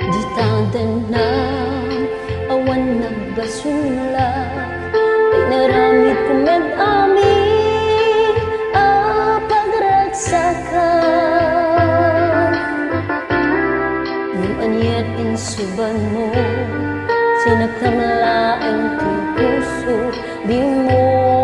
Di tadanam awan nagbasula, pinaramid ko med-amin a pagragsakan. Ngem anyat insuban mo, sinagkamlaeng ti puso di mo